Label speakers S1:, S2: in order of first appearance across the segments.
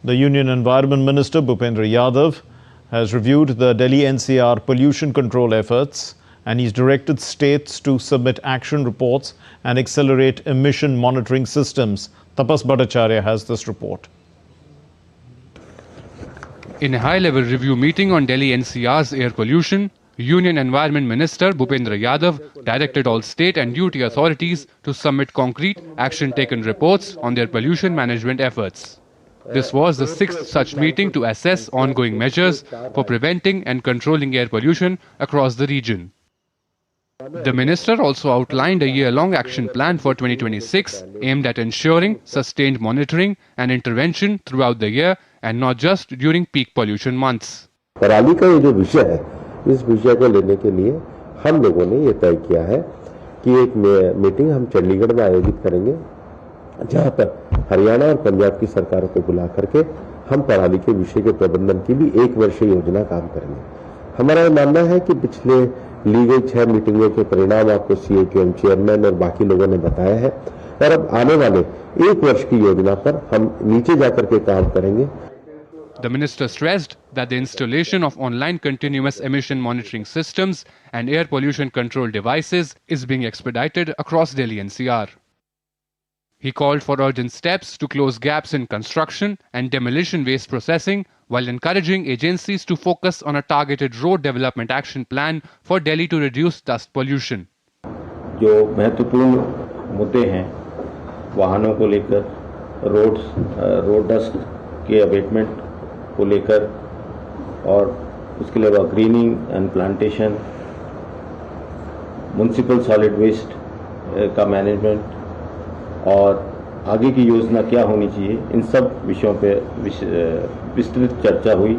S1: The Union Environment Minister Bhupendra Yadav has reviewed the Delhi NCR pollution control efforts, and he's directed states to submit action reports and accelerate emission monitoring systems. Tapas Bhattacharya has this report.
S2: In a high-level review meeting on Delhi NCR's air pollution, Union Environment Minister Bhupendra Yadav directed all state and UT authorities to submit concrete action-taken reports on their pollution management efforts. This was the 6th such meeting to assess ongoing measures for preventing and controlling air pollution across the region. The minister also outlined a year-long action plan for 2026 aimed at ensuring sustained monitoring and intervention throughout the year and not just during peak pollution months.
S3: पराली का ये जो विषय है, इस विषय को लेने के लिए हम लोगों ने ये तय किया है कि एक मीटिंग हम चंडीगढ़ में आयोजित करेंगे, जहां पर हरियाणा और पंजाब की सरकारों को बुला करके हम पराली के विषय के प्रबंधन की भी 1 वर्षीय योजना काम करेंगे। हमारा ये मानना है कि पिछले ली गई 6 मीटिंगों के परिणाम आपको CAQM चेयरमैन और बाकी लोगों ने बताया है, और अब आने वाले 1 वर्ष की योजना पर हम नीचे जाकर के काम करेंगे।
S2: The minister stressed that the installation of online continuous emission monitoring systems and air pollution control devices is being expedited across Delhi NCR. He called for urgent steps to close gaps in construction and demolition waste processing while encouraging agencies to focus on a targeted road development action plan for Delhi to reduce dust pollution.
S4: जो महत्वपूर्ण मुद्दे हैं वाहनों को लेकर, road dust के abetment को लेकर और उसके अलावा greening and plantation, municipal solid waste का मैनेजमेंट और आगे की योजना क्या होनी चाहिए, इन सब विषयों पे विस्तृत चर्चा हुई।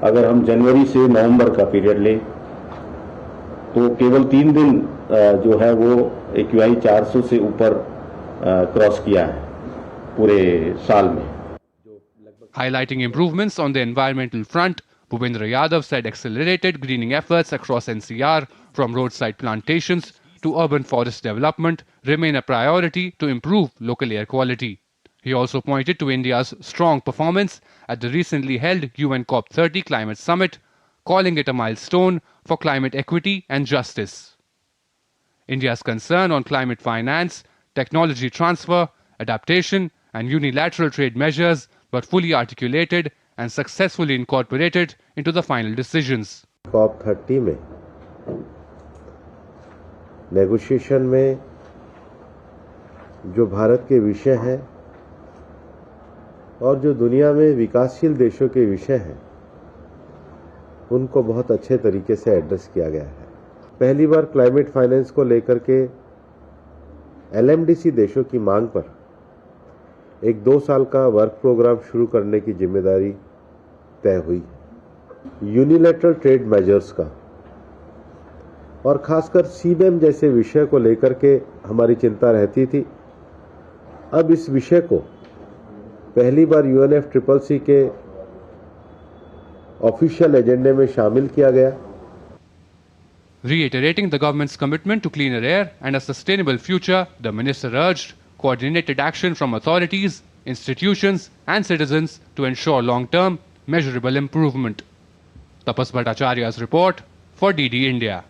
S4: अगर हम जनवरी से नवंबर का पीरियड लें तो केवल 3 दिन जो है वो AQI 400 से ऊपर क्रॉस किया है पूरे साल में।
S2: Highlighting improvements on the environmental front, Bhupendra Yadav said accelerated greening efforts across NCR, from roadside plantations to urban forest development, remain a priority to improve local air quality. He also pointed to India's strong performance at the recently held UN COP30 Climate Summit, calling it a milestone for climate equity and justice. India's concern on climate finance, technology transfer, adaptation, and unilateral trade measures were fully articulated and successfully incorporated into the final decisions.
S3: COP30 में negotiation में जो भारत के विषय हैं और जो दुनिया में विकासशील देशों के विषय हैं, उनको बहुत अच्छे तरीके से एड्रेस किया गया है। पहली बार क्लाइमेट फाइनेंस को लेकर के LMDC देशों की मांग पर एक 2 साल का वर्क प्रोग्राम शुरू करने की जिम्मेदारी तय हुई। यूनिलैटरल ट्रेड मेजर्स का और खासकर CBAM जैसे विषय को लेकर के हमारी चिंता रहती थी। अब इस विषय को पहली बार UNFCCC के ऑफिशियल एजेंडे में शामिल किया गया।
S2: Reiterating the government's commitment to cleaner air and a sustainable future, the minister urged coordinated action from authorities, institutions and citizens to ensure long-term, measurable improvement. Tapas Bhattacharya's report for DD India.